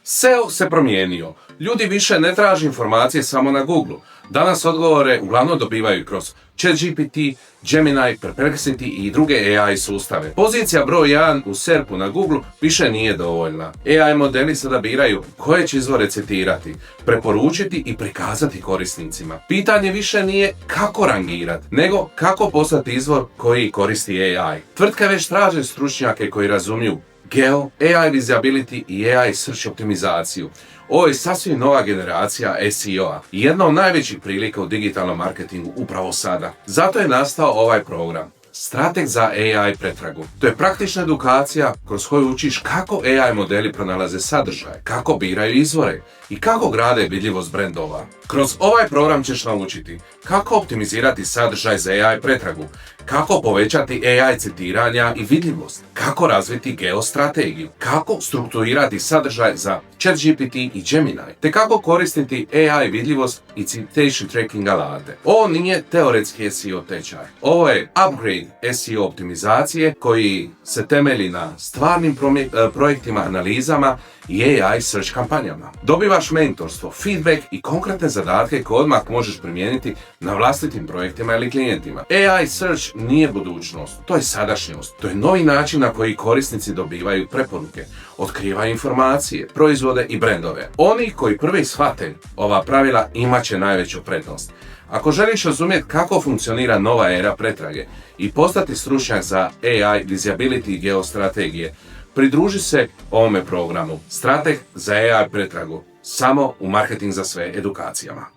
SEO se promijenio. Ljudi više ne traže informacije samo na Google. Danas odgovore uglavnom dobivaju kroz ChatGPT, Gemini, Perplexity i druge AI sustave. Pozicija broj 1 u SERP-u na Google više nije dovoljna. AI modeli sada biraju koje će izvore citirati, preporučiti i prikazati korisnicima. Pitanje više nije kako rangirati, nego kako poslati izvor koji koristi AI. Tvrtke već traže stručnjake koji razumiju geo, AI visibility i AI search optimizaciju. Ovo je sasvim nova generacija SEO-a i jedna od najvećih prilika u digitalnom marketingu upravo sada. Zato je nastao ovaj program. Strateg za AI pretragu. To je praktična edukacija kroz koju učiš kako AI modeli pronalaze sadržaje, kako biraju izvore i kako grade vidljivost brendova. Kroz ovaj program ćeš naučiti kako optimizirati sadržaj za AI pretragu, kako povećati AI citiranja i vidljivost, kako razviti geostrategiju, kako strukturirati sadržaj za ChatGPT i Gemini, te kako koristiti AI vidljivost i citation tracking alate. Ovo nije teoretski SEO tečaj. Ovo je upgrade SEO optimizacije koji se temelji na stvarnim projektima, analizama i AI search kampanjama. Dobivaš mentorstvo, feedback i konkretne zadatke koje odmah možeš primijeniti na vlastitim projektima ili klijentima. AI search nije budućnost, to je sadašnjost. To je novi način na koji korisnici dobivaju preporuke, otkrivaju informacije, proizvode i brendove. Oni koji prvi shvate ova pravila imat će najveću prednost. Ako želiš razumjeti kako funkcionira nova era pretrage i postati stručnjak za AI, visibility i geostrategije, pridruži se ovome programu Strateg za AI pretragu samo u Marketing za sve edukacijama.